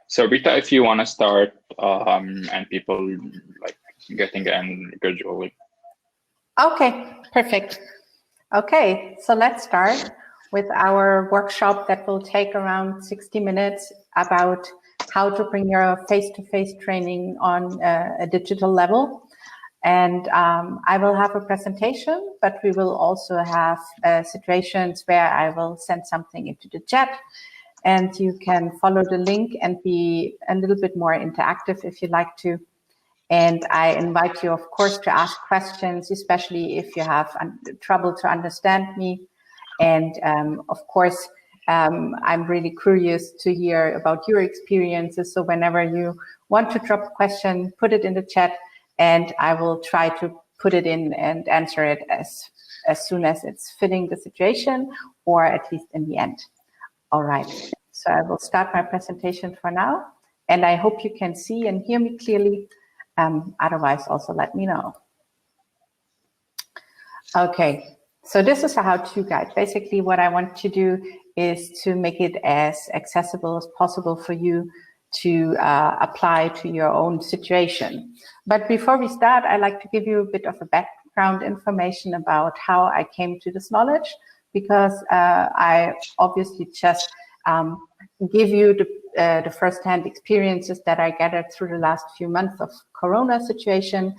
So Britta, if you want to start, and people like getting in gradually. Okay, perfect. Okay, so let's start with our workshop that will take around 60 minutes about how to bring your face-to-face training on a digital level. And I will have a presentation, but we will also have situations where I will send something into the chat and you can follow the link and be a little bit more interactive if you like to. And I invite you, of course, to ask questions, especially if you have trouble to understand me. And of course, I'm really curious to hear about your experiences. So whenever you want to drop a question, put it in the chat and I will try to put it in and answer it as soon as it's fitting the situation, or at least in the end. All right, so I will start my presentation for now. And I hope you can see and hear me clearly. Otherwise, also let me know. Okay, so this is a how-to guide. Basically, what I want to do is to make it as accessible as possible for you to apply to your own situation. But before we start, I'd like to give you a bit of a background information about how I came to this knowledge, because I obviously just give you the first-hand experiences that I gathered through the last few months of Corona situation.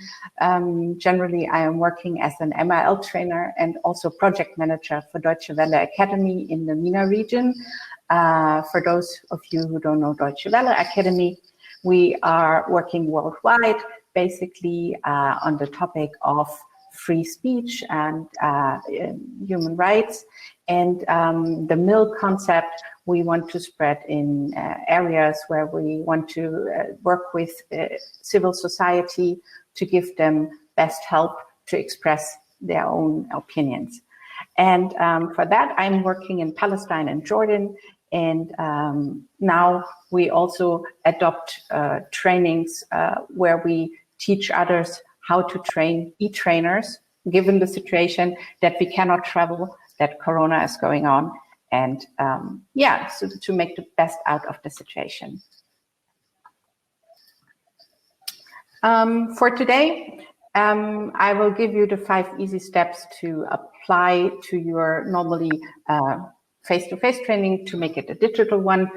Generally, I am working as an MIL trainer and also project manager for Deutsche Welle Academy in the MENA region. For those of you who don't know Deutsche Welle Academy, we are working worldwide, basically on the topic of free speech and human rights. And the MIL concept we want to spread in areas where we want to work with civil society to give them best help to express their own opinions. And for that, I'm working in Palestine and Jordan. And now we also adopt trainings where we teach others how to train e-trainers, given the situation that we cannot travel, that Corona is going on. And yeah, so to make the best out of the situation. For today, I will give you the 5 easy steps to apply to your normally face-to-face training to make it a digital one.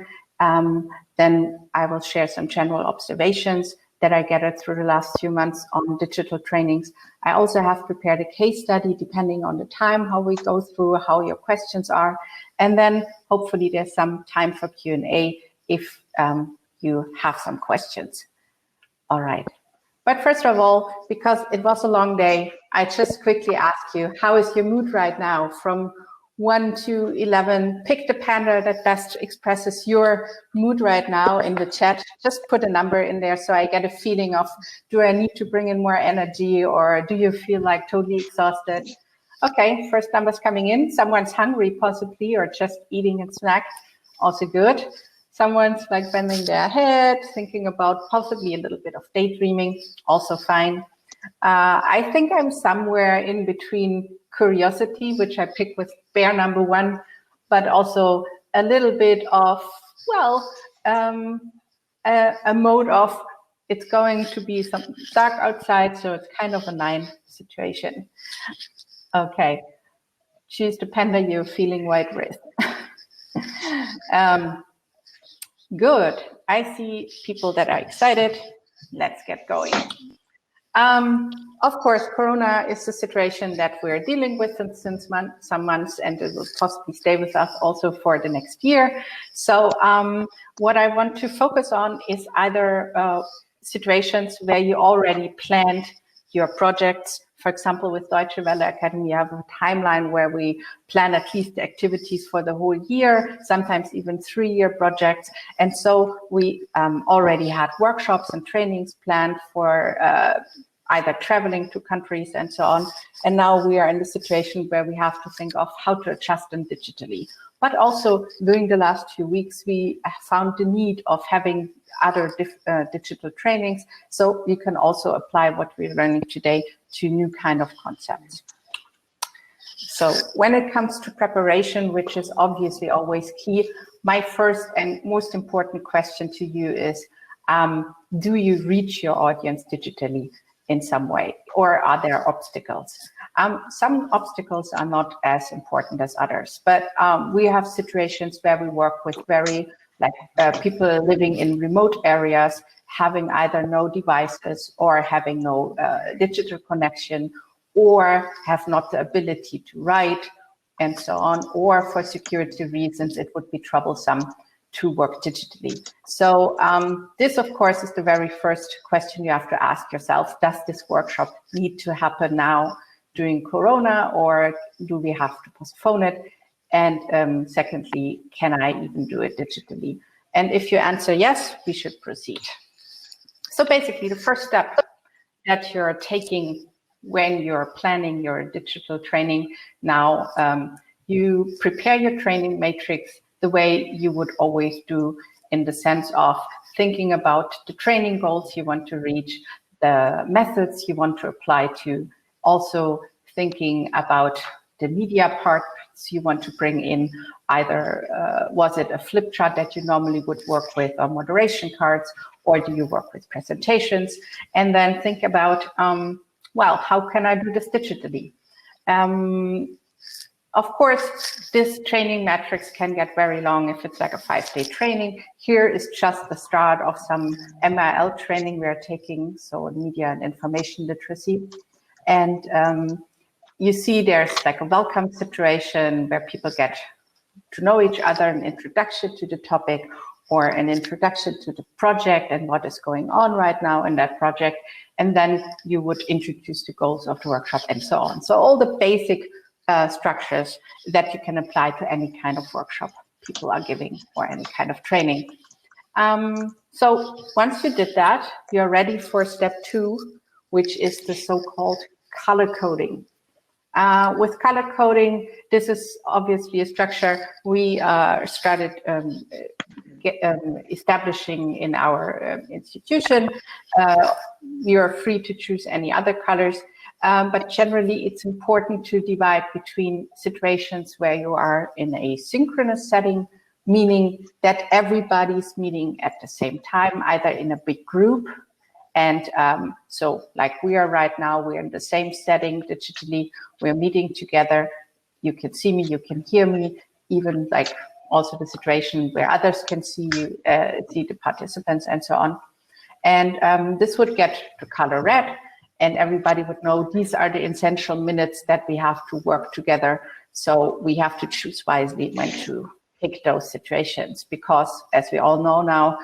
Then I will share some general observations that I gathered through the last few months on digital trainings. I also have prepared a case study depending on the time, how we go through, how your questions are. And then hopefully there's some time for Q&A if you have some questions. All right. But first of all, because it was a long day, I just quickly ask you, how is your mood right now? From 1 to 11, pick the panda that best expresses your mood right now in the chat. Just put a number in there so I get a feeling of, do I need to bring in more energy or do you feel like totally exhausted? Okay, first numbers coming in. Someone's hungry possibly or just eating a snack, also good. Someone's like bending their head, thinking about possibly a little bit of daydreaming, also fine. I think I'm somewhere in between curiosity, which I pick with bear number 1, but also a little bit of, well, a mode of it's going to be some dark outside, so it's kind of a 9 situation. Okay, choose the panda you're feeling white with. Good, I see people that are excited. Let's get going. Of course, Corona is a situation that we're dealing with since some months, and it will possibly stay with us also for the next year. So what I want to focus on is either situations where you already planned your projects. For example, with Deutsche Welle Academy, you have a timeline where we plan at least the activities for the whole year, sometimes even 3-year projects. And so we already had workshops and trainings planned for either traveling to countries and so on. And now we are in the situation where we have to think of how to adjust them digitally. But also during the last few weeks, we found the need of having other digital trainings. So you can also apply what we're learning today to new kind of concepts. So when it comes to preparation, which is obviously always key, my first and most important question to you is, do you reach your audience digitally in some way, or are there obstacles? Some obstacles are not as important as others, but we have situations where we work with people living in remote areas, having either no devices or having no digital connection, or have not the ability to write, and so on, or for security reasons, it would be troublesome to work digitally. So this, of course, is the very first question you have to ask yourself. Does this workshop need to happen now during Corona, or do we have to postpone it? And secondly, can I even do it digitally? And if you answer yes, we should proceed. So basically, the first step that you're taking when you're planning your digital training now, you prepare your training matrix the way you would always do, in the sense of thinking about the training goals you want to reach, the methods you want to apply to, also thinking about the media parts you want to bring in, either was it a flip chart that you normally would work with, or moderation cards, or do you work with presentations? And then think about, well, how can I do this digitally? Of course, this training matrix can get very long if it's like a 5-day training. Here is just the start of some MIL training we are taking, so media and information literacy. And you see there's like a welcome situation where people get to know each other, an introduction to the topic, or an introduction to the project and what is going on right now in that project. And then you would introduce the goals of the workshop and so on. So all the basic structures that you can apply to any kind of workshop people are giving, or any kind of training. So once you did that, you're ready for step 2, which is the so-called color coding. With color coding, this is obviously a structure we started establishing in our institution. You're free to choose any other colors, but generally it's important to divide between situations where you are in a synchronous setting, meaning that everybody's meeting at the same time, either in a big group. And so like we are right now, we're in the same setting digitally, we're meeting together. You can see me, you can hear me, even like also the situation where others can see you, see the participants and so on. And this would get the color red, and everybody would know these are the essential minutes that we have to work together. So we have to choose wisely when to pick those situations, because as we all know now,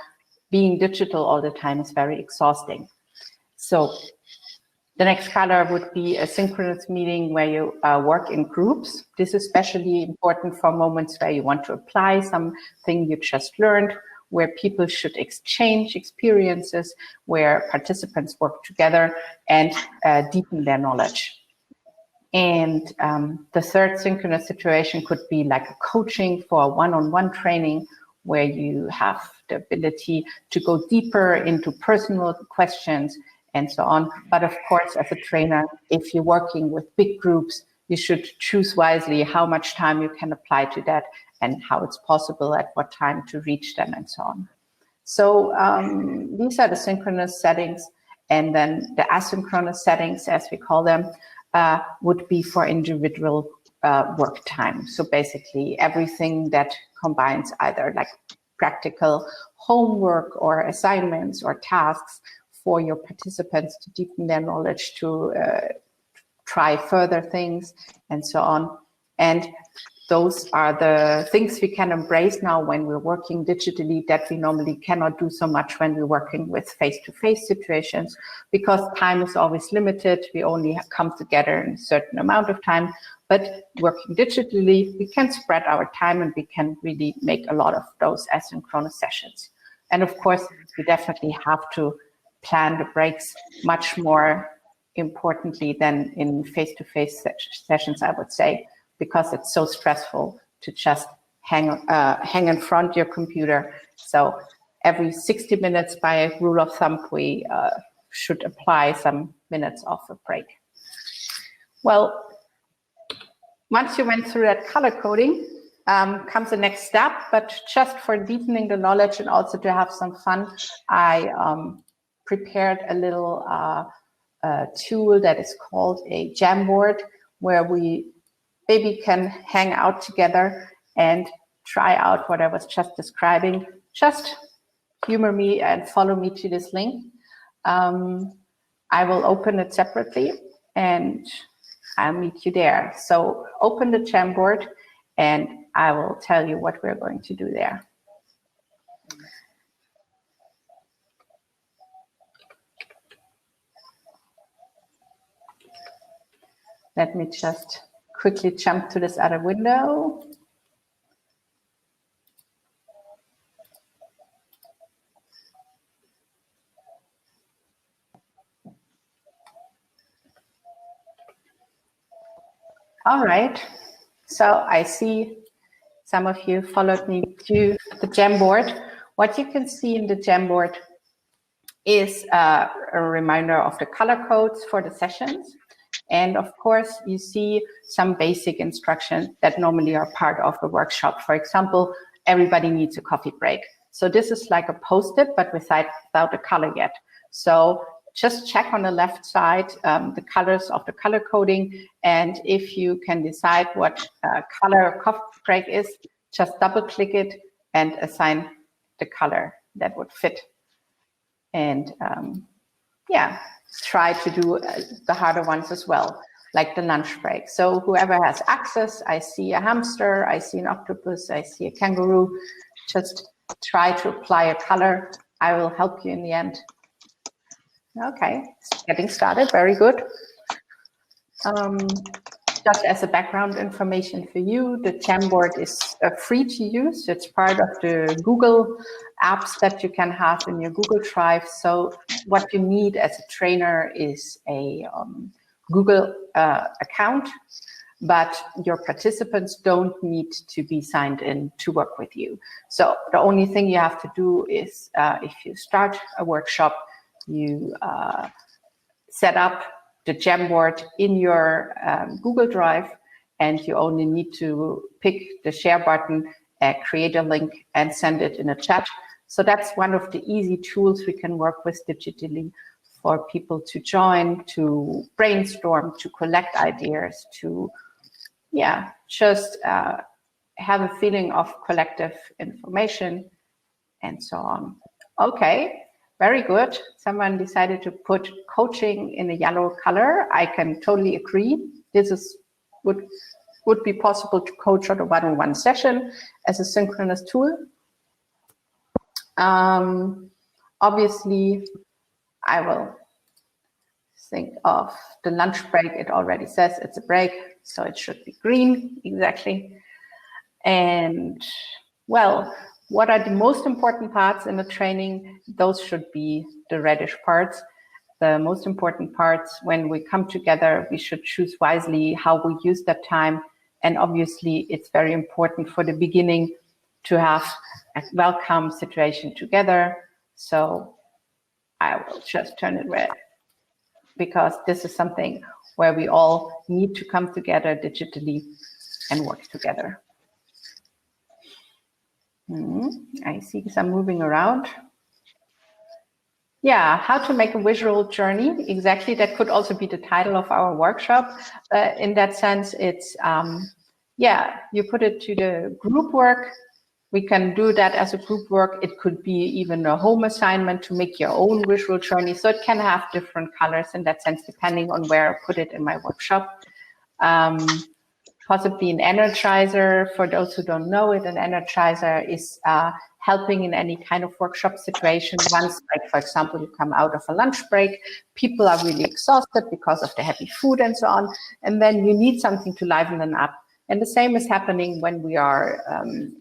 being digital all the time is very exhausting. So the next color would be a synchronous meeting where you work in groups. This is especially important for moments where you want to apply something you just learned, where people should exchange experiences, where participants work together and deepen their knowledge. And the third synchronous situation could be like a coaching for a one-on-one training, where you have the ability to go deeper into personal questions and so on. But of course, as a trainer, if you're working with big groups, you should choose wisely how much time you can apply to that and how it's possible at what time to reach them and so on. So these are the synchronous settings. And then the asynchronous settings, as we call them, would be for individual work time. So basically everything that combines either like practical homework or assignments or tasks for your participants to deepen their knowledge, to try further things and so on. And those are the things we can embrace now when we're working digitally that we normally cannot do so much when we're working with face-to-face situations, because time is always limited. We only come together in a certain amount of time. But working digitally, we can spread our time and we can really make a lot of those asynchronous sessions. And of course, we definitely have to plan the breaks much more importantly than in face-to-face sessions, I would say, because it's so stressful to just hang in front of your computer. So every 60 minutes, by a rule of thumb, we should apply some minutes of a break. Well, once you went through that color coding, comes the next step, but just for deepening the knowledge and also to have some fun, I prepared a little tool that is called a Jamboard, where we maybe can hang out together and try out what I was just describing. Just humor me and follow me to this link. I will open it separately and I'll meet you there. So open the Jamboard and I will tell you what we're going to do there. Let me just quickly jump to this other window. All right, so I see some of you followed me to the Jamboard. What you can see in the Jamboard is a reminder of the color codes for the sessions. And of course, you see some basic instructions that normally are part of the workshop. For example, everybody needs a coffee break. So this is like a post-it, but without a color yet. So just check on the left side the colors of the color coding. And if you can decide what color coffee break is, just double click it and assign the color that would fit. And yeah, try to do the harder ones as well, like the lunch break. So whoever has access, I see a hamster, I see an octopus, I see a kangaroo, just try to apply a color. I will help you in the end. Okay, getting started, very good. Just as a background information for you, the Jamboard is free to use. It's part of the Google apps that you can have in your Google Drive. So what you need as a trainer is a Google account, but your participants don't need to be signed in to work with you. So the only thing you have to do is if you start a workshop, you set up the Jamboard in your Google Drive, and you only need to pick the share button, create a link, and send it in a chat. So that's one of the easy tools we can work with digitally for people to join, to brainstorm, to collect ideas, to, yeah, just have a feeling of collective information and so on. Okay. Very good. Someone decided to put coaching in a yellow color. I can totally agree. This would be possible to coach on a one-on-one session as a synchronous tool. Obviously, I will think of the lunch break. It already says it's a break, so it should be green, exactly. And well, what are the most important parts in the training? Those should be the reddish parts. The most important parts, when we come together, we should choose wisely how we use that time. And obviously, it's very important for the beginning to have a welcome situation together. So I will just turn it red, because this is something where we all need to come together digitally and work together. I see some moving around. Yeah, how to make a visual journey. Exactly, that could also be the title of our workshop. In that sense, it's, yeah, you put it to the group work. We can do that as a group work. It could be even a home assignment to make your own visual journey. So it can have different colors in that sense, depending on where I put it in my workshop. Possibly an energizer. For those who don't know it, an energizer is helping in any kind of workshop situation. Once, like for example, you come out of a lunch break, people are really exhausted because of the heavy food and so on, and then you need something to liven them up. And the same is happening when we are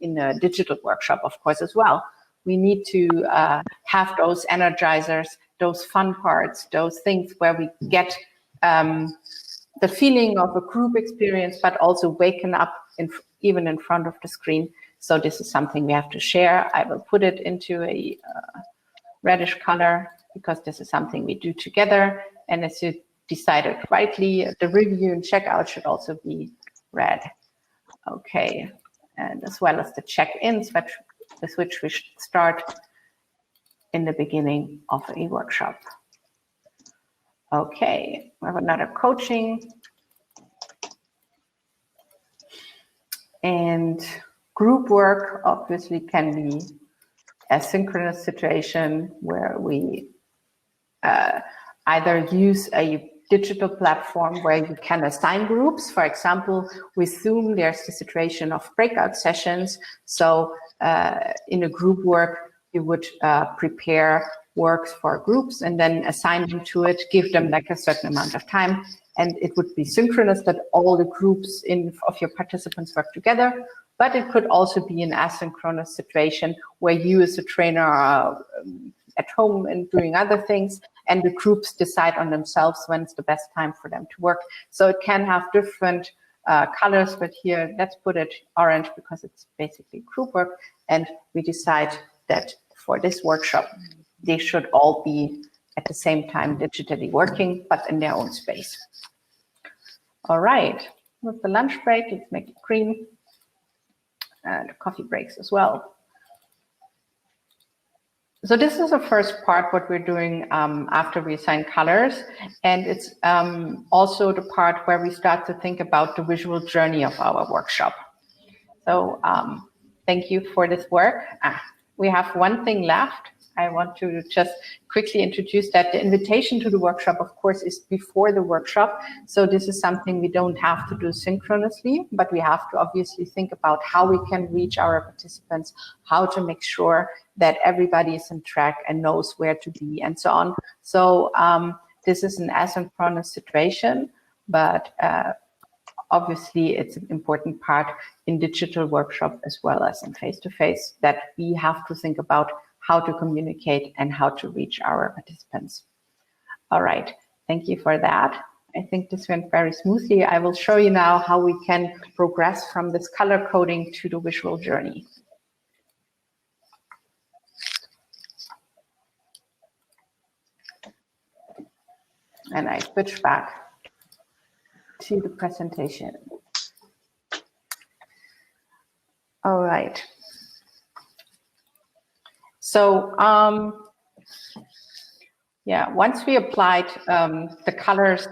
in a digital workshop, of course, as well. We need to have those energizers, those fun parts, those things where we get the feeling of a group experience, but also waken up even in front of the screen. So this is something we have to share. I will put it into a reddish color because this is something we do together. And as you decided rightly, the review and checkout should also be red. Okay, and as well as the check-ins, with which we should start in the beginning of a workshop. Okay, we have another coaching. And group work obviously can be a synchronous situation where we either use a digital platform where you can assign groups. For example, with Zoom, there's the situation of breakout sessions. So in a group work, you would prepare works for groups and then assign them to it, give them like a certain amount of time. And it would be synchronous that all the groups of your participants work together. But it could also be an asynchronous situation where you as a trainer are at home and doing other things, and the groups decide on themselves when's the best time for them to work. So it can have different colors, but here let's put it orange because it's basically group work. And we decide that for this workshop, they should all be at the same time digitally working, but in their own space. All right, with the lunch break, let's make it green. And coffee breaks as well. So this is the first part, what we're doing after we assign colors. And it's also the part where we start to think about the visual journey of our workshop. So thank you for this work. We have one thing left. I want to just quickly introduce that the invitation to the workshop, of course, is before the workshop. So this is something we don't have to do synchronously, but we have to obviously think about how we can reach our participants, how to make sure that everybody is on track and knows where to be and so on. So this is an asynchronous situation, but obviously it's an important part in digital workshop as well as in face-to-face that we have to think about how to communicate and how to reach our participants. All right, thank you for that. I think this went very smoothly. I will show you now how we can progress from this color coding to the visual journey. And I switch back to the presentation. All right. So yeah, once we applied the colors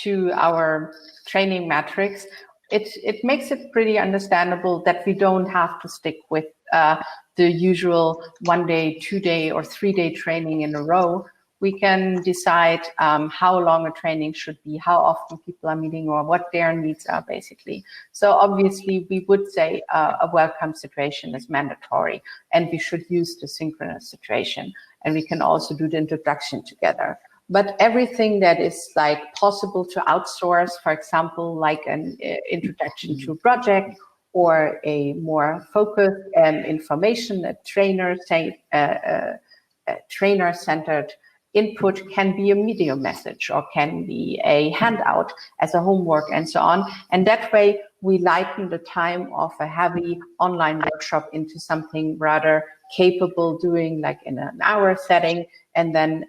to our training matrix, it makes it pretty understandable that we don't have to stick with the usual 1 day, 2 day, or 3 day training in a row. We can decide how long a training should be, how often people are meeting, or what their needs are, basically. So obviously, we would say a welcome situation is mandatory, and we should use the synchronous situation. And we can also do the introduction together. But everything that is like possible to outsource, for example, like an introduction to a project or a more focused information, a trainer-centered input can be a video message or can be a handout as a homework and so on. And that way we lighten the time of a heavy online workshop into something rather capable doing like in an hour setting, and then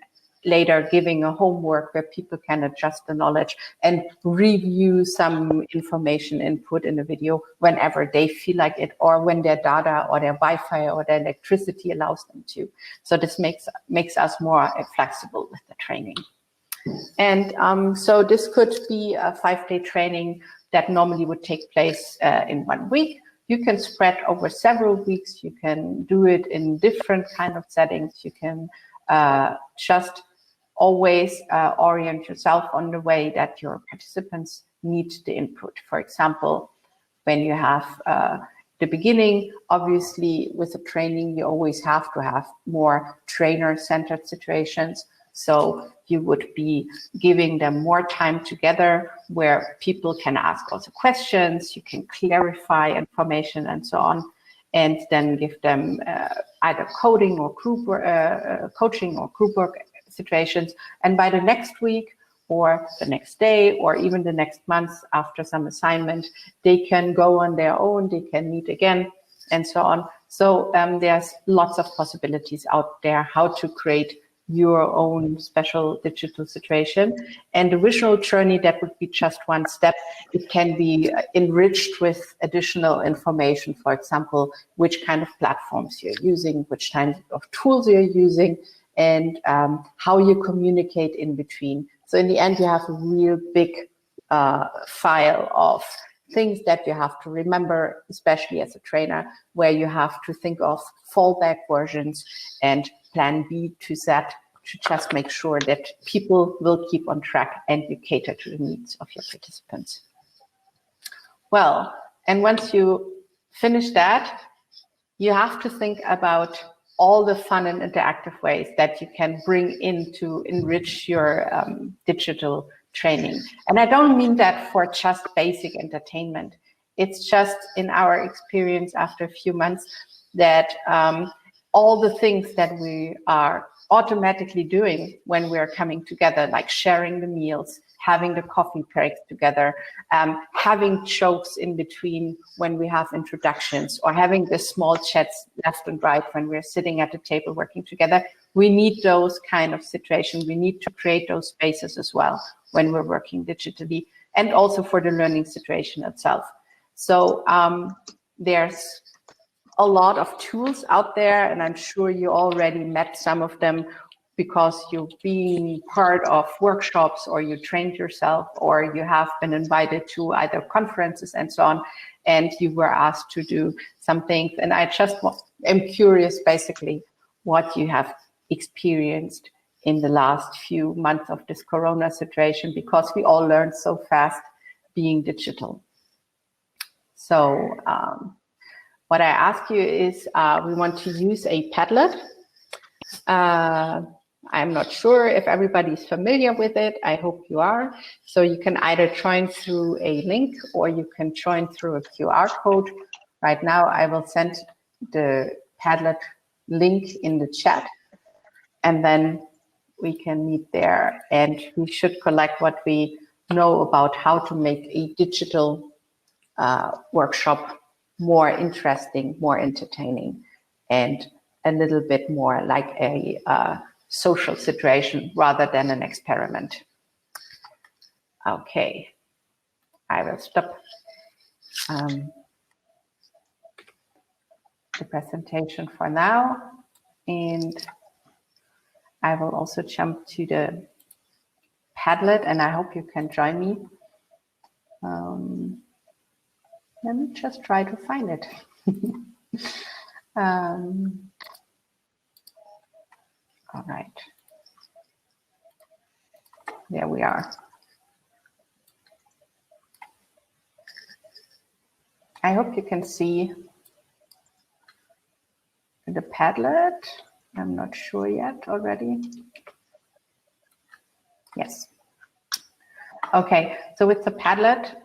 later giving a homework where people can adjust the knowledge and review some information input in a video whenever they feel like it, or when their data or their Wi-Fi or their electricity allows them to. So this makes us more flexible with the training. And so this could be a 5-day training that normally would take place in 1 week. You can spread over several weeks. You can do it in different kind of settings. You can just always orient yourself on the way that your participants need the input. For example, when you have the beginning, obviously with the training, you always have to have more trainer-centered situations. So you would be giving them more time together where people can ask also questions, you can clarify information and so on, and then give them either coding or group coaching or group work situations. And by the next week or the next day or even the next month after some assignment, they can go on their own, they can meet again and so on. So there's lots of possibilities out there how to create your own special digital situation. And the visual journey, that would be just one step. It can be enriched with additional information, for example, which kind of platforms you're using, which kinds of tools you're using, and how you communicate in between. So in the end, you have a real big file of things that you have to remember, especially as a trainer, where you have to think of fallback versions and plan B to Z to just make sure that people will keep on track and you cater to the needs of your participants. Well, and once you finish that, you have to think about all the fun and interactive ways that you can bring in to enrich your digital training. And I don't mean that for just basic entertainment. It's just in our experience after a few months that all the things that we are automatically doing when we're coming together, like sharing the meals, having the coffee breaks together, having jokes in between when we have introductions, or having the small chats left and right when we're sitting at the table working together. We need those kind of situations. We need to create those spaces as well when we're working digitally, and also for the learning situation itself. So there's a lot of tools out there, and I'm sure you already met some of them because you've been part of workshops, or you trained yourself, or you have been invited to either conferences and so on, and you were asked to do some things. And I just am curious, basically, what you have experienced in the last few months of this Corona situation, because we all learned so fast being digital. So what I ask you is, we want to use a Padlet. I'm not sure if everybody's familiar with it. I hope you are. So you can either join through a link, or you can join through a QR code. Right now, I will send the Padlet link in the chat, and then we can meet there, and we should collect what we know about how to make a digital workshop more interesting, more entertaining, and a little bit more like a social situation rather than an experiment. Okay, I will stop the presentation for now, and I will also jump to the Padlet, and I hope you can join me. Let me just try to find it. All right. There we are. I hope you can see the Padlet. I'm not sure yet already. Yes. Okay, so with the Padlet,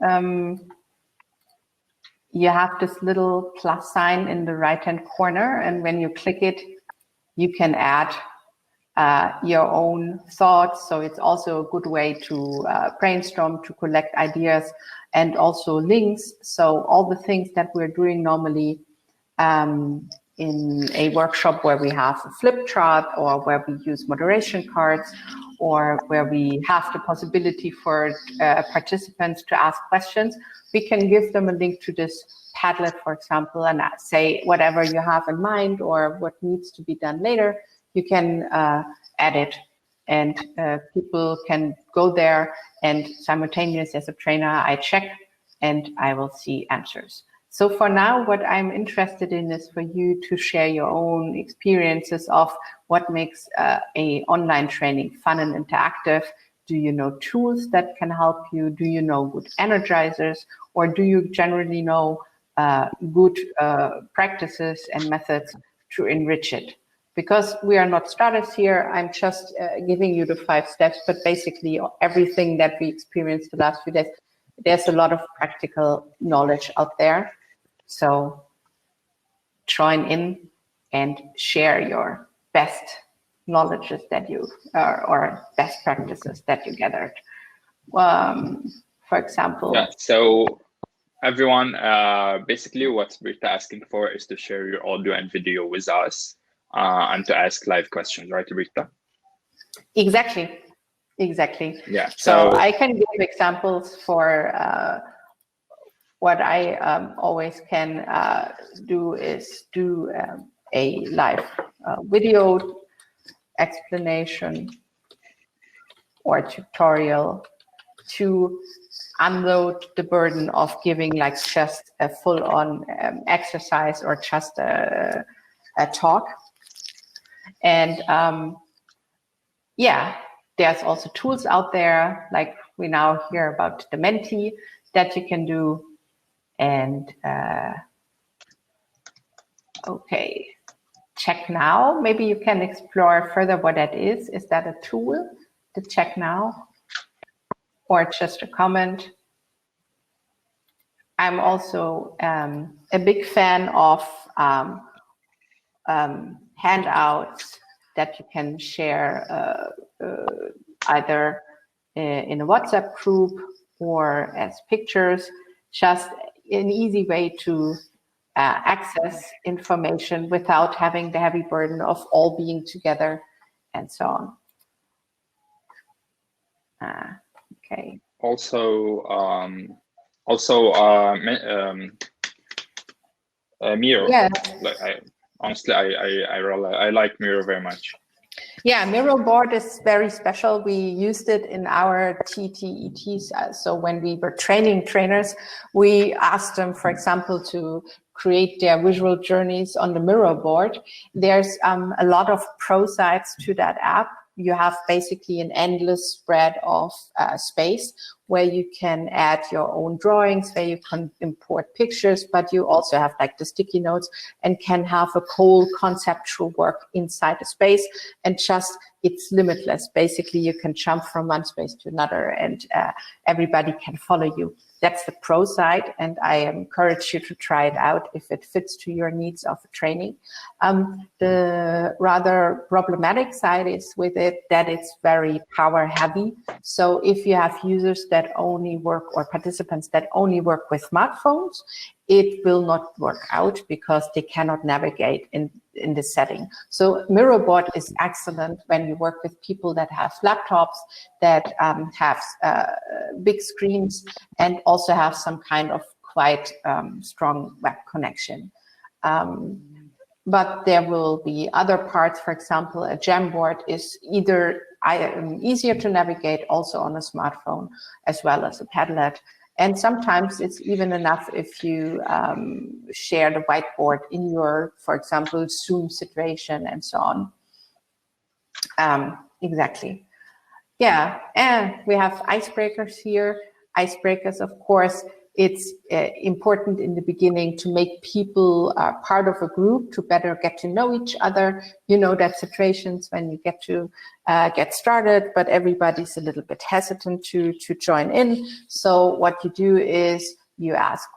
you have this little plus sign in the right-hand corner, and when you click it, you can add your own thoughts. So it's also a good way to brainstorm, to collect ideas, and also links. So all the things that we're doing normally in a workshop where we have a flip chart, or where we use moderation cards, or where we have the possibility for participants to ask questions, we can give them a link to this Padlet, for example, and say whatever you have in mind or what needs to be done later, you can add it, and people can go there, and simultaneously as a trainer, I check and I will see answers. So for now, what I'm interested in is for you to share your own experiences of what makes a online training fun and interactive. Do you know tools that can help you? Do you know good energizers? Or do you generally know good practices and methods to enrich it? Because we are not starters here, I'm just giving you the 5 steps, but basically everything that we experienced the last few days, there's a lot of practical knowledge out there. So join in and share your best knowledges that you, or best practices that you gathered. For example. Yeah, so everyone, basically what Britta asking for is to share your audio and video with us and to ask live questions, right, Britta? Exactly. Yeah. So I can give examples for what I always can do is do a live video explanation or tutorial to unload the burden of giving like just a full-on exercise or just a talk. And yeah, there's also tools out there, like we now hear about the Menti, that you can do. And okay, check now. Maybe you can explore further what that is. Is that a tool, the check now, or just a comment? I'm also a big fan of handouts that you can share either in a WhatsApp group or as pictures, just an easy way to access information without having the heavy burden of all being together and so on. Okay. Also, Miro. Yeah. Like honestly, I like Miro very much. Yeah, Miro board is very special. We used it in our TTETs. So when we were training trainers, we asked them, for example, to create their visual journeys on the Miro board. There's a lot of pro sides to that app. You have basically an endless spread of space where you can add your own drawings, where you can import pictures, but you also have like the sticky notes and can have a whole conceptual work inside the space, and just it's limitless. Basically, you can jump from one space to another and everybody can follow you. That's the pro side, and I encourage you to try it out if it fits to your needs of training. The rather problematic side is with it that it's very power heavy. So if you have users that only work, or participants that only work with smartphones, it will not work out because they cannot navigate in the setting. So Miro board is excellent when you work with people that have laptops, that have big screens, and also have some kind of quite strong web connection. But there will be other parts. For example, a Jamboard is either easier to navigate also on a smartphone as well as a Padlet. And sometimes it's even enough if you share the whiteboard in your, for example, Zoom situation and so on. Exactly. Yeah, and we have icebreakers here. Icebreakers, of course, it's important in the beginning to make people part of a group to better get to know each other. You know that situations when you get to get started, but everybody's a little bit hesitant to join in. So what you do is you ask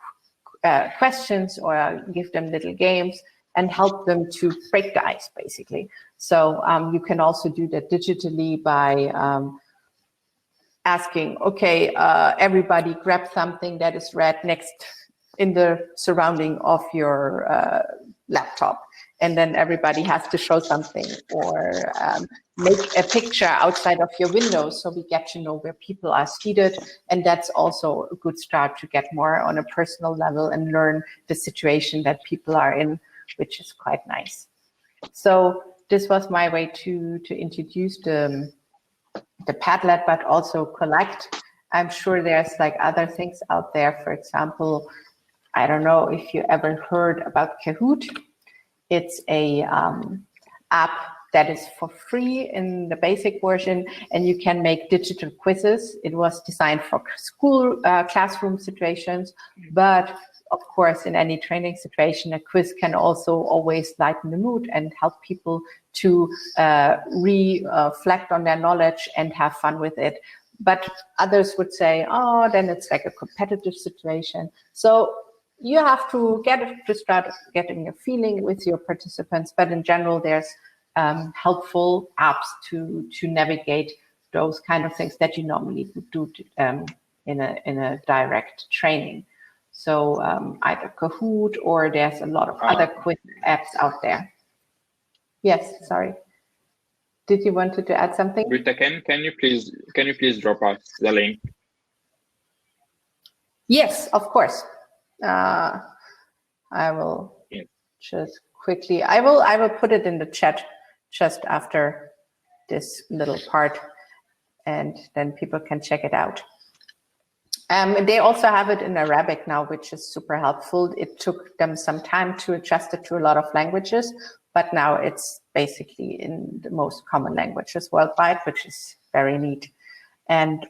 questions or give them little games and help them to break the ice, basically. So you can also do that digitally by asking, okay, everybody grab something that is red next in the surrounding of your laptop. And then everybody has to show something, or make a picture outside of your window so we get to know where people are seated. And that's also a good start to get more on a personal level and learn the situation that people are in, which is quite nice. So this was my way to introduce the Padlet, but also collect. I'm sure there's like other things out there. For example, I don't know if you ever heard about Kahoot. It's a app that is for free in the basic version, and you can make digital quizzes. It was designed for school classroom situations, but of course, in any training situation, a quiz can also always lighten the mood and help people to reflect on their knowledge and have fun with it. But others would say, oh, then it's like a competitive situation. So you have to start getting a feeling with your participants. But in general, there's helpful apps to navigate those kind of things that you normally would do in a direct training. So either Kahoot, or there's a lot of other quiz apps out there. Yes, sorry. did you want to add something? Britta, can you please drop us the link? Yes, of course. I will just quickly. I will put it in the chat just after this little part, and then people can check it out. They also have it in Arabic now, which is super helpful. It took them some time to adjust it to a lot of languages, but now it's basically in the most common languages worldwide, which is very neat. And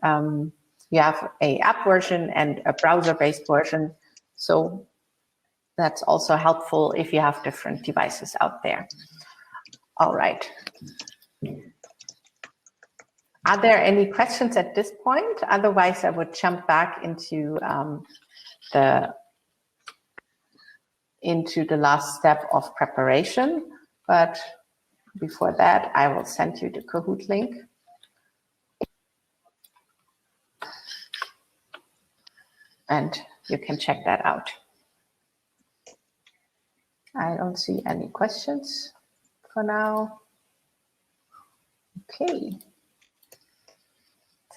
you have a app version and a browser-based version. So that's also helpful if you have different devices out there. All right. Are there any questions at this point? Otherwise, I would jump back into the last step of preparation. But before that, I will send you the Kahoot link. And you can check that out. I don't see any questions for now. Okay.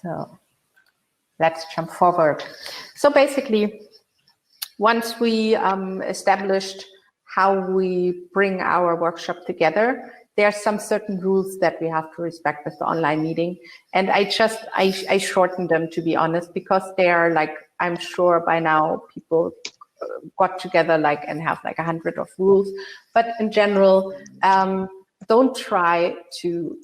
So let's jump forward. So basically, once we established how we bring our workshop together, there are some certain rules that we have to respect with the online meeting. And I shortened them, to be honest, because they are like, I'm sure by now people got together and have 100 of rules. But in general, don't try to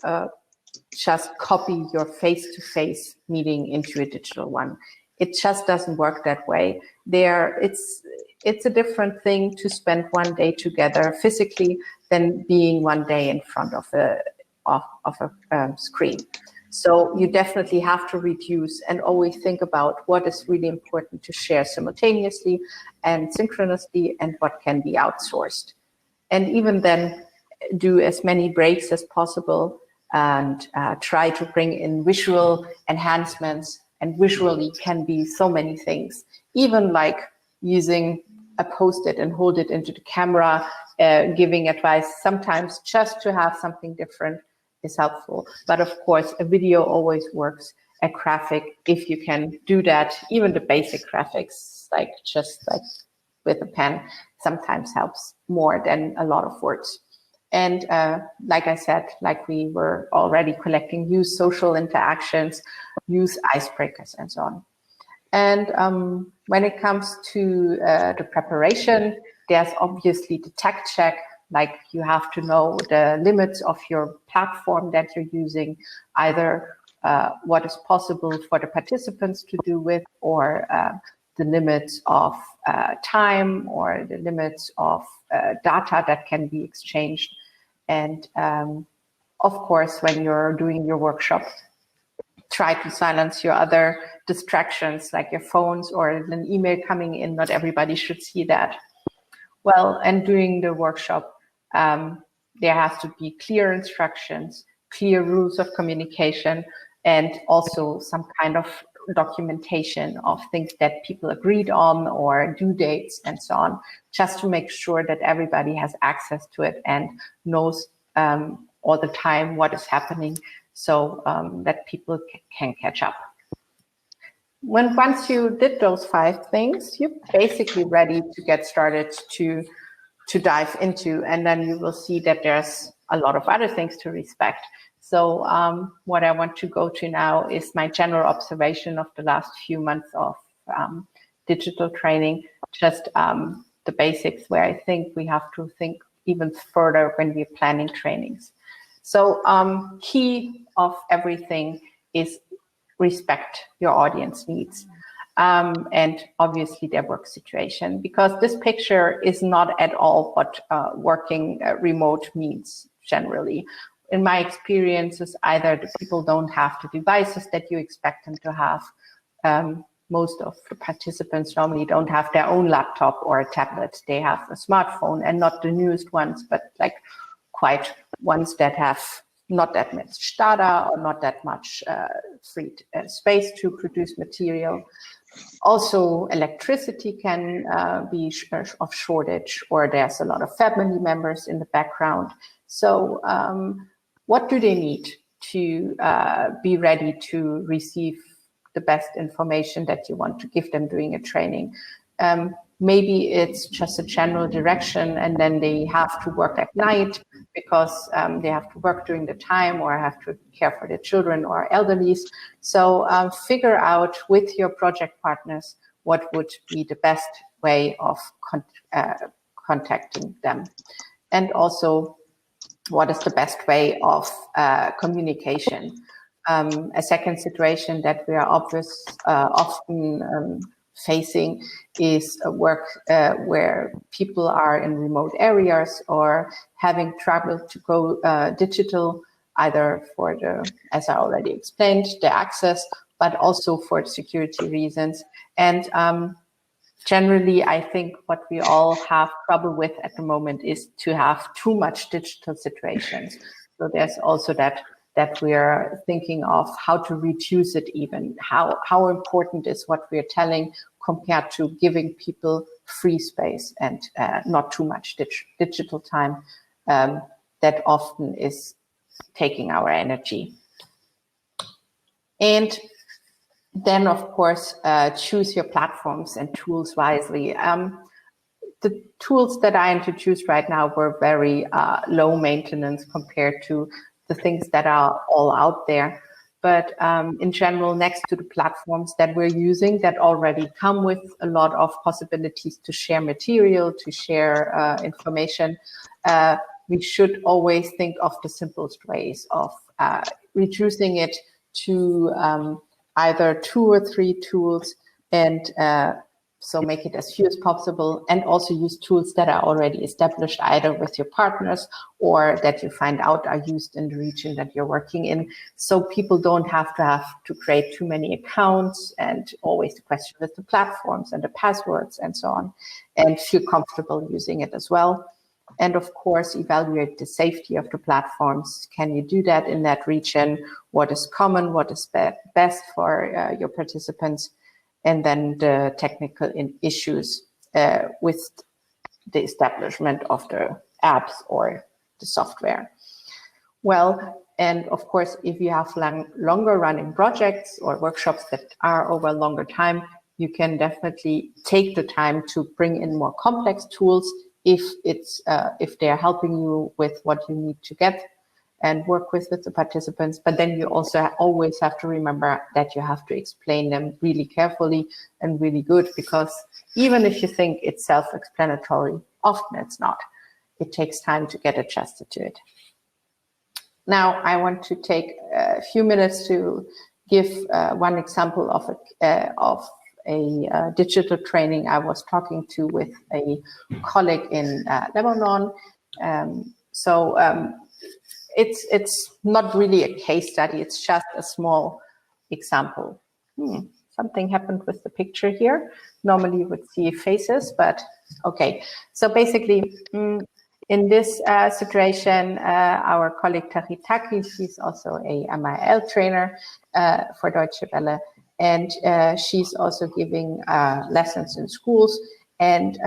just copy your face-to-face meeting into a digital one. It just doesn't work that way. It's a different thing to spend one day together physically than being one day in front of a screen. So you definitely have to reduce and always think about what is really important to share simultaneously and synchronously and what can be outsourced. And even then, do as many breaks as possible and try to bring in visual enhancements. And visually can be so many things, even like using a Post-it and hold it into the camera, giving advice. Sometimes just to have something different is helpful. But of course, a video always works. A graphic, if you can do that, even the basic graphics, just with a pen, sometimes helps more than a lot of words. And like I said, we were already collecting, use social interactions, use icebreakers and so on. And when it comes to the preparation, there's obviously the tech check, you have to know the limits of your platform that you're using, either what is possible for the participants to do with, or the limits of time, or the limits of data that can be exchanged. And of course, when you're doing your workshop, try to silence your other distractions like your phones or an email coming in. Not everybody should see that. Well, and during the workshop, there has to be clear instructions, clear rules of communication, and also some kind of documentation of things that people agreed on or due dates and so on, just to make sure that everybody has access to it and knows all the time what is happening, so that people can catch up. Once you did those 5 things, you're basically ready to get started to dive into, and then you will see that there's a lot of other things to respect. So what I want to go to now is my general observation of the last few months of digital training, just the basics where I think we have to think even further when we're planning trainings. So key of everything is respect your audience needs and obviously their work situation, because this picture is not at all what working remote means generally. In my experiences, either the people don't have the devices that you expect them to have. Most of the participants normally don't have their own laptop or a tablet. They have a smartphone, and not the newest ones, but quite ones that have not that much data or not that much free space to produce material. Also, electricity can be of shortage, or there's a lot of family members in the background. So what do they need to be ready to receive the best information that you want to give them during a training. Maybe it's just a general direction, and then they have to work at night because they have to work during the time, or have to care for their children or elderlies. So figure out with your project partners what would be the best way of contacting them. And also, what is the best way of communication? A second situation that we are often facing is work where people are in remote areas or having trouble to go digital, either for the, as I already explained, the access, but also for security reasons. And generally, I think what we all have trouble with at the moment is to have too much digital situations. So there's also that we are thinking of how to reduce it even, how important is what we're telling compared to giving people free space and not too much digital time that often is taking our energy. And then, of course, choose your platforms and tools wisely. The tools that I introduced right now were very low maintenance compared to the things that are all out there. But in general, next to the platforms that we're using that already come with a lot of possibilities to share material, to share information, we should always think of the simplest ways of reducing it to either 2 or 3 tools, and so make it as few as possible, and also use tools that are already established either with your partners or that you find out are used in the region that you're working in. So people don't have to create too many accounts and always the question with the platforms and the passwords and so on, and feel comfortable using it as well. And of course, evaluate the safety of the platforms. Can you do that in that region? What is common? What is best for your participants? And then the technical issues with the establishment of the apps or the software. Well, and of course, if you have longer running projects or workshops that are over a longer time, you can definitely take the time to bring in more complex tools if they're helping you with what you need to get and work with the participants. But then you also always have to remember that you have to explain them really carefully and really good, because even if you think it's self-explanatory, often it's not. It takes time to get adjusted to it. Now, I want to take a few minutes to give one example of a digital training I was talking to with a colleague in Lebanon. It's not really a case study, it's just a small example. Something happened with the picture here. Normally you would see faces, but okay. So basically, in this situation, our colleague Taritaki, she's also a MIL trainer for Deutsche Welle, and she's also giving lessons in schools. And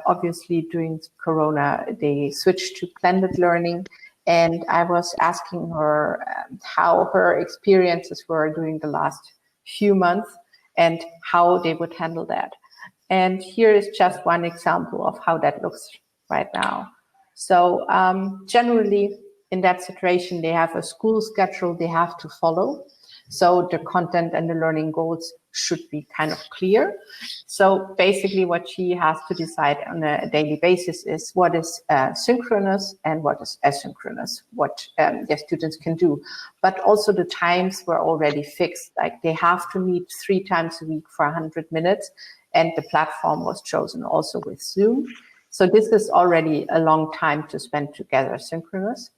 obviously during Corona, they switched to blended learning. And I was asking her how her experiences were during the last few months and how they would handle that. And here is just one example of how that looks right now. So generally in that situation, they have a school schedule they have to follow. So the content and the learning goals should be kind of clear. So basically what she has to decide on a daily basis is what is synchronous and what is asynchronous, what their students can do. But also the times were already fixed, like they have to meet 3 times a week for 100 minutes, and the platform was chosen also with Zoom. So this is already a long time to spend together synchronous.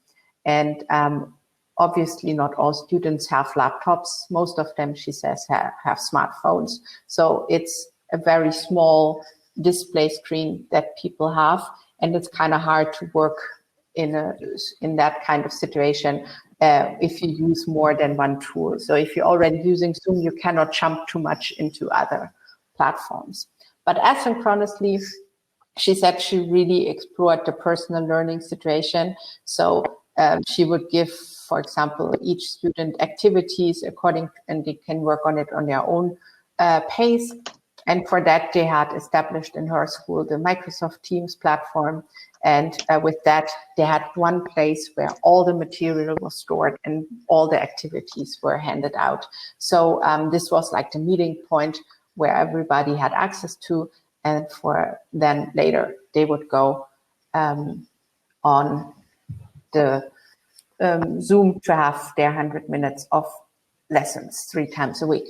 And obviously, not all students have laptops. Most of them, she says, have smartphones. So it's a very small display screen that people have, and it's kind of hard to work in that kind of situation if you use more than one tool. So if you're already using Zoom, you cannot jump too much into other platforms. But asynchronously, she said she really explored the personal learning situation. So she would give, for example, each student activities and they can work on it on their own pace. And for that, they had established in her school the Microsoft Teams platform. And with that, they had one place where all the material was stored and all the activities were handed out. So this was like the meeting point where everybody had access to. And then later, they would go on the Zoom to have their 100 minutes of lessons 3 times a week.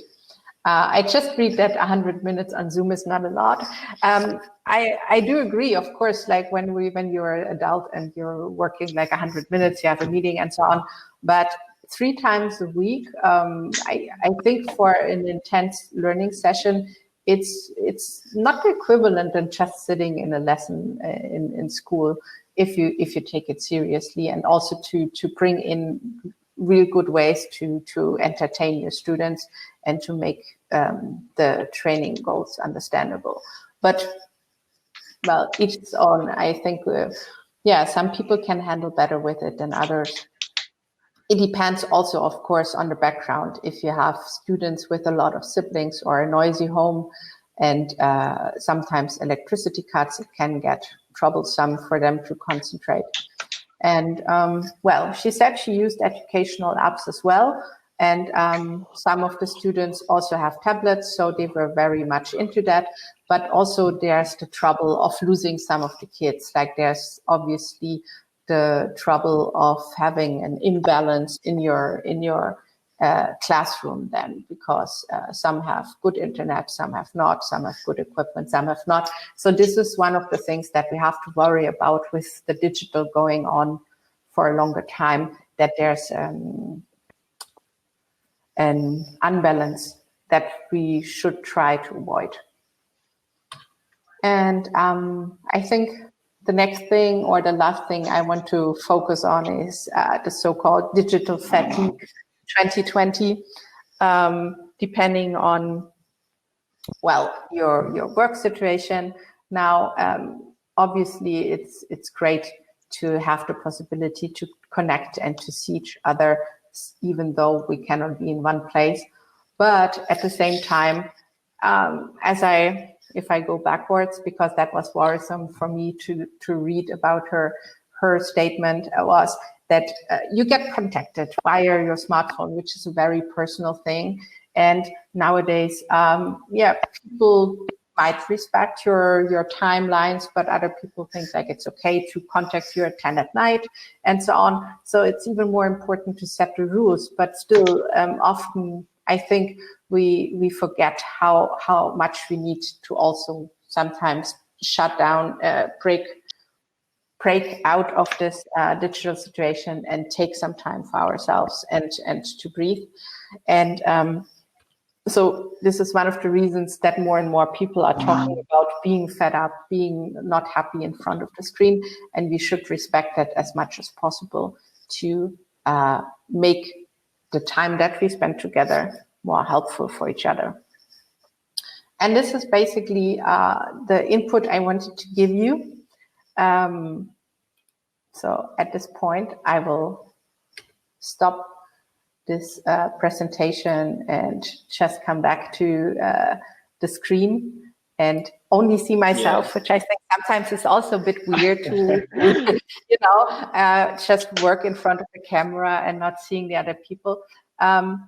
I just read that 100 minutes on Zoom is not a lot. I do agree, of course, like when you're an adult and you're working like 100 minutes, you have a meeting and so on. But 3 times a week, I think for an intense learning session, it's not equivalent than just sitting in a lesson in school if you take it seriously, and also to bring in real good ways to entertain your students and to make the training goals understandable. But, well, each its own. I think, some people can handle better with it than others. It depends also, of course, on the background. If you have students with a lot of siblings or a noisy home and sometimes electricity cuts, it can get troublesome for them to concentrate. And well, she said she used educational apps as well. And some of the students also have tablets, so they were very much into that. But also there's the trouble of losing some of the kids. Like there's obviously the trouble of having an imbalance in your classroom then, because some have good internet, some have not, some have good equipment, some have not. So this is one of the things that we have to worry about with the digital going on for a longer time, that there's an unbalance that we should try to avoid. And I think the next thing, or the last thing I want to focus on, is the so-called digital fatigue 2020, depending on, well, your work situation. Now, obviously, it's great to have the possibility to connect and to see each other, even though we cannot be in one place. But at the same time, if I go backwards, because that was worrisome for me to read about her statement, was that you get contacted via your smartphone, which is a very personal thing. And nowadays, people might respect your timelines, but other people think like it's okay to contact you at 10 at night and so on. So it's even more important to set the rules, but still often I think we forget how much we need to also sometimes shut down, break out of this digital situation and take some time for ourselves and to breathe. And so this is one of the reasons that more and more people are talking about being fed up, being not happy in front of the screen, and we should respect that as much as possible to make the time that we spend together more helpful for each other. And this is basically the input I wanted to give you. So at this point, I will stop this presentation and just come back to the screen and only see myself, which I think sometimes is also a bit weird to, just work in front of the camera and not seeing the other people. Thank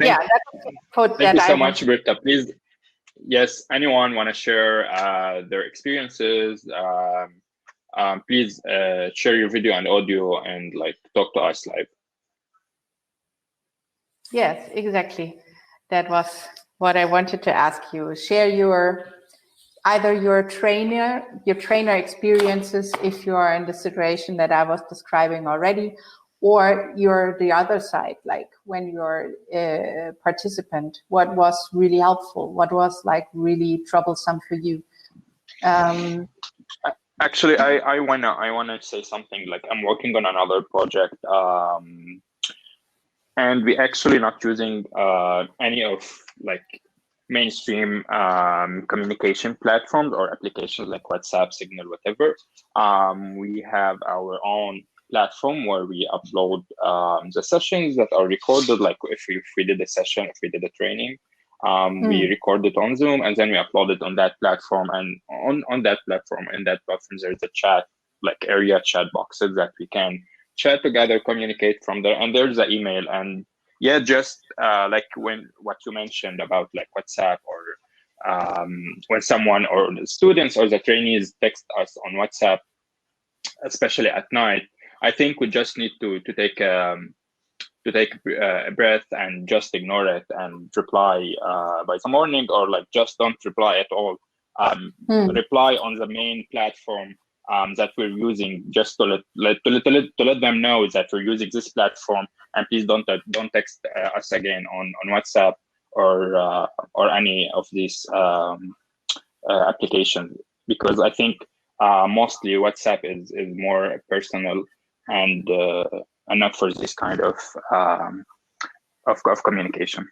you so much, Britta. Please, yes, anyone want to share their experiences? Please share your video and audio and talk to us live. Yes, exactly. That was what I wanted to ask you. Share either your trainer experiences if you are in the situation that I was describing already, or the other side, like when you're a participant, what was really helpful, what was really troublesome for you. Actually, I wanna say something. I'm working on another project, and we actually not using any of mainstream communication platforms or applications like WhatsApp, Signal, whatever. We have our own platform where we upload the sessions that are recorded. Like if we did a session, if we did a training, we record it on Zoom and then we upload it on that platform. And on that platform, there's a chat, like area chat boxes that we can chat together, communicate from there. And there's an email. And yeah, just like what you mentioned about like WhatsApp, or when someone or the students or the trainees text us on WhatsApp, especially at night, I think we just need to take a breath and just ignore it and reply by the morning, or like just don't reply at all. Reply on the main platform that we're using, just to let them know that we're using this platform, and please don't text us again on WhatsApp or any of these applications, because I think mostly WhatsApp is more personal and enough for this kind of communication.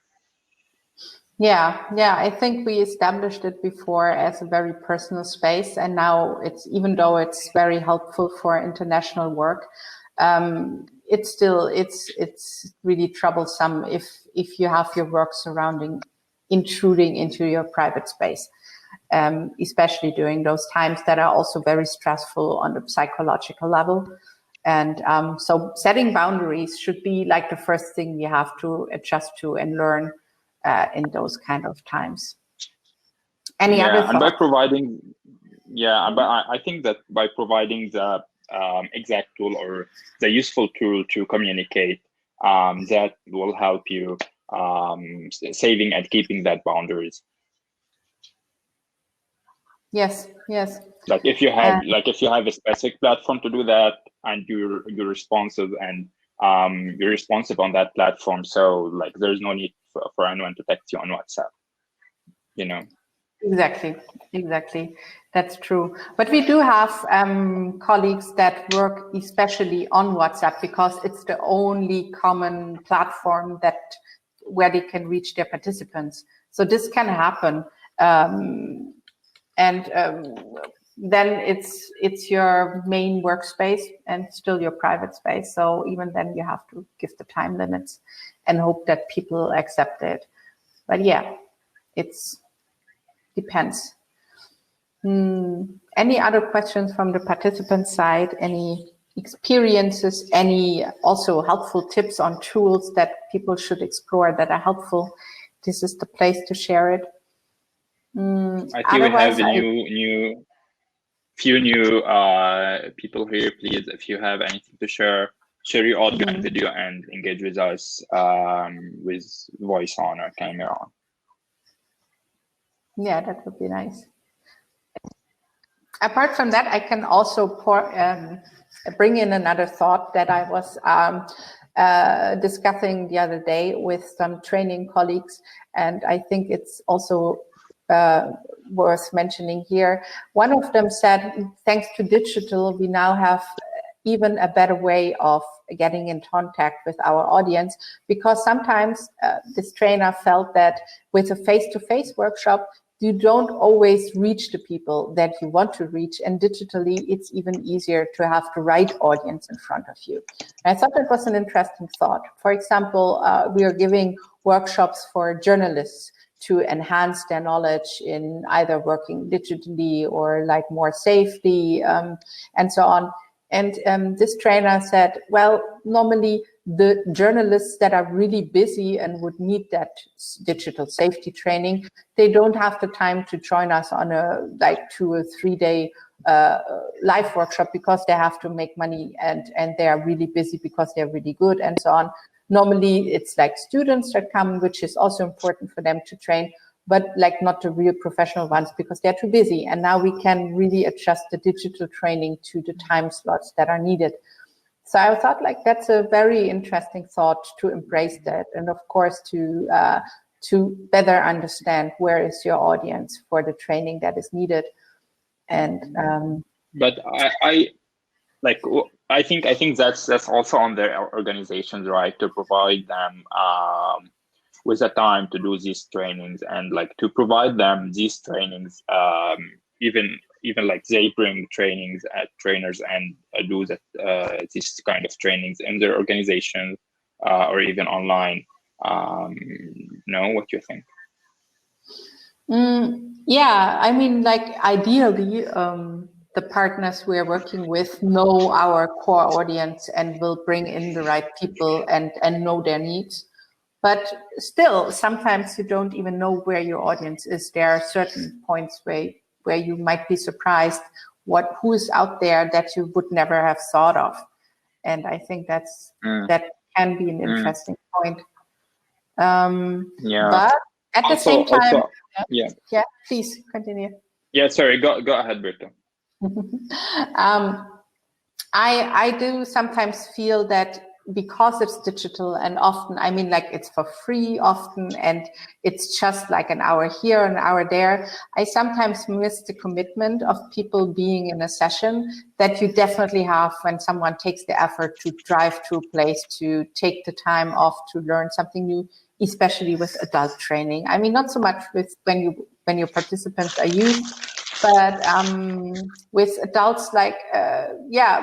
Yeah, I think we established it before as a very personal space, and now it's, even though it's very helpful for international work, it's still it's really troublesome if you have your work intruding into your private space, especially during those times that are also very stressful on the psychological level. And so setting boundaries should be like the first thing you have to adjust to and learn in those kind of times. Any other thoughts? And by providing, but I think that by providing the exact tool or the useful tool to communicate, that will help you saving and keeping that boundaries. Yes. Like if you have a specific platform to do that, and you're responsive and you're responsive on that platform, so like there's no need for anyone to text you on WhatsApp, you know. Exactly, that's true. But we do have colleagues that work especially on WhatsApp because it's the only common platform where they can reach their participants. So this can happen, then it's your main workspace and still your private space. So even then you have to give the time limits and hope that people accept it. But yeah, it's depends. Any other questions from the participant side? Any experiences? Any also helpful tips on tools that people should explore that are helpful? This is the place to share it. I think we have a few new people here. Please, if you have anything to share your audio and video and engage with us with voice on or camera on. Yeah, that would be nice. Apart from that, I can also bring in another thought that I was discussing the other day with some training colleagues, and I think it's also worth mentioning here. One of them said, thanks to digital, we now have even a better way of getting in contact with our audience, because sometimes this trainer felt that with a face-to-face workshop, you don't always reach the people that you want to reach, and digitally it's even easier to have the right audience in front of you. And I thought that was an interesting thought. For example, we are giving workshops for journalists to enhance their knowledge in either working digitally or like more safely and so on. And this trainer said, well, normally the journalists that are really busy and would need that digital safety training, they don't have the time to join us on a 2 or 3 day live workshop because they have to make money and they are really busy because they're really good and so on. Normally it's like students that come, which is also important for them to train, but like not the real professional ones because they're too busy. And now we can really adjust the digital training to the time slots that are needed. So I thought like that's a very interesting thought to embrace that. And of course, to better understand where is your audience for the training that is needed. And but I think that's also on their organizations, right, to provide them with the time to do these trainings and like to provide them these trainings even even like they bring trainings at trainers and do that this kind of trainings in their organization or even online. No, what do you think? Yeah, I mean, like ideally, the partners we're working with know our core audience and will bring in the right people and know their needs. But still, sometimes you don't even know where your audience is. There are certain points where you might be surprised who is out there that you would never have thought of. And I think that can be an interesting point. Yeah. But at the same time, yeah, please continue. Yeah, sorry, go ahead, Britta. I do sometimes feel that because it's digital and often, I mean, like it's for free often, and it's just like an hour here, an hour there. I sometimes miss the commitment of people being in a session that you definitely have when someone takes the effort to drive to a place, to take the time off to learn something new, especially with adult training. I mean, not so much with when your participants are youth, but with adults, like,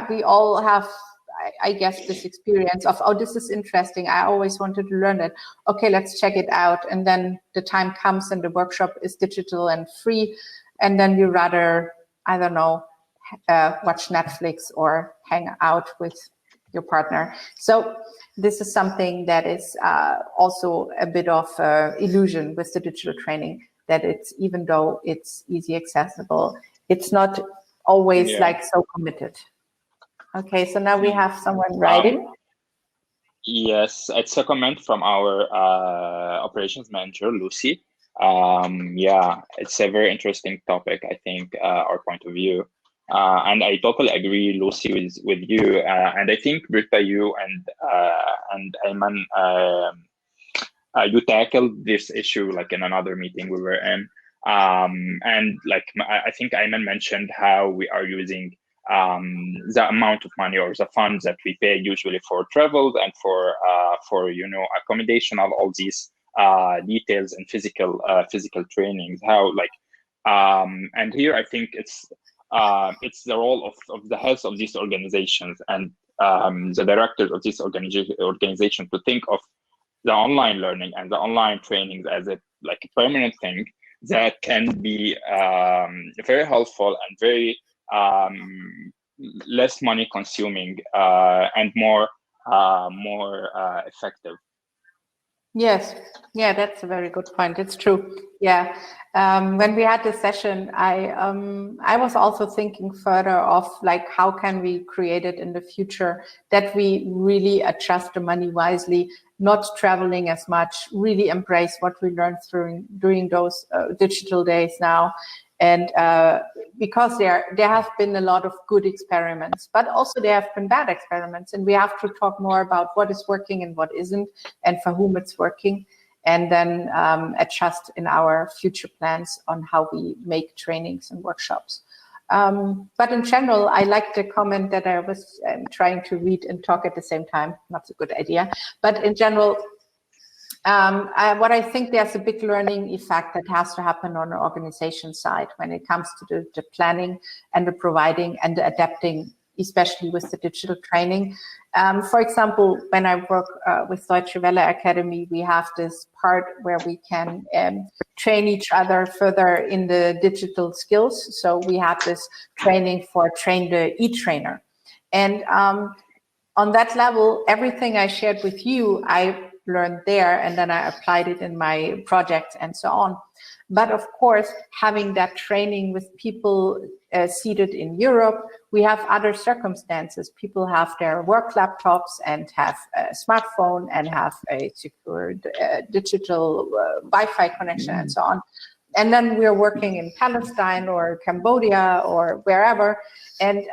we all have, I guess, this experience of, oh, this is interesting. I always wanted to learn it. Okay, let's check it out. And then the time comes and the workshop is digital and free. And then you rather, I don't know, watch Netflix or hang out with your partner. So this is something that is also a bit of illusion with the digital training, that it's, even though it's easy accessible, it's not always like so committed. Okay, so now we have someone writing. Yes, it's a comment from our operations manager, Lucy. It's a very interesting topic, I think, our point of view. And I totally agree, Lucy, with you. And I think, Britta, you and Ayman, you tackled this issue like in another meeting we were in. And like I think Ayman mentioned how we are using the amount of money or the funds that we pay usually for travel and for accommodation of all these details and physical trainings. How like and here I think it's the role of the heads of these organizations and the directors of this organization to think of the online learning and the online trainings as a permanent thing that can be very helpful and very less money consuming and more effective. Yes, yeah, that's a very good point. It's true. Yeah, when we had this session, I was also thinking further of like, how can we create it in the future that we really adjust the money wisely, not traveling as much, really embrace what we learned during those digital days now. And because there have been a lot of good experiments, but also there have been bad experiments, and we have to talk more about what is working and what isn't, and for whom it's working, and then adjust in our future plans on how we make trainings and workshops. But in general, I like the comment that I was trying to read and talk at the same time. Not a good idea, but in general, what I think, there's a big learning effect that has to happen on the organization side when it comes to the planning and the providing and the adapting, especially with the digital training. For example, when I work with Deutsche Academie, we have this part where we can train each other further in the digital skills. So we have this training for Train the e-trainer. And on that level, everything I shared with you, I learned there, and then I applied it in my projects and so on. But of course, having that training with people seated in Europe, we have other circumstances. People have their work laptops and have a smartphone and have a secure digital Wi-Fi connection and so on. And then we're working in Palestine or Cambodia or wherever, and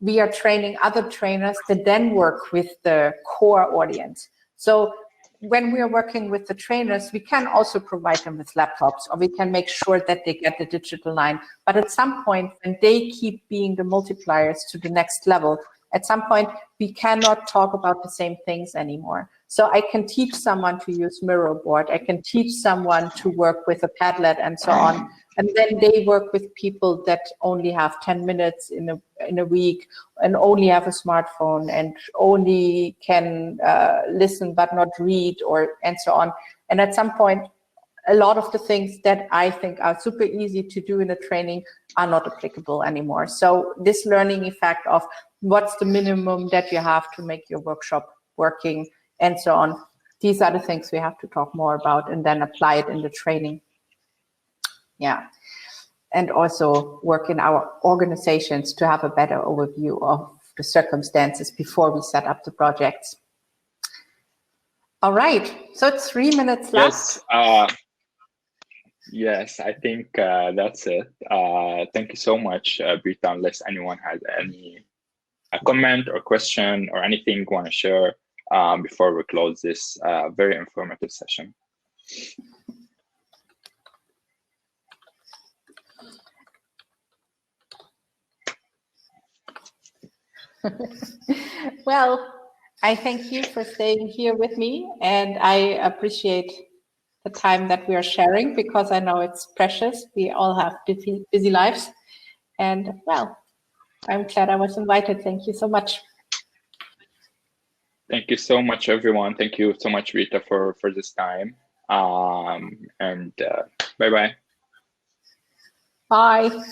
we are training other trainers that then work with the core audience. So when we are working with the trainers, we can also provide them with laptops, or we can make sure that they get the digital line. But at some point, when they keep being the multipliers to the next level, at some point we cannot talk about the same things anymore. So I can teach someone to use Miro-board, I can teach someone to work with a Padlet and so on, and then they work with people that only have 10 minutes in a week and only have a smartphone and only can listen but not read, or and so on. And at some point, a lot of the things that I think are super easy to do in a training are not applicable anymore. So this learning effect of what's the minimum that you have to make your workshop working and so on, these are the things we have to talk more about and then apply it in the training. Yeah. And also work in our organizations to have a better overview of the circumstances before we set up the projects. All right, so it's 3 minutes left. Yes, I think that's it. Thank you so much, Britta. Unless anyone has any comment or question or anything you want to share before we close this very informative session. Well, I thank you for staying here with me, and I appreciate the time that we are sharing, because I know it's precious. We all have busy lives, and well, I'm glad I was invited. Thank you so much. Thank you so much, everyone. Thank you so much, Britta, for this time. And bye-bye. Bye.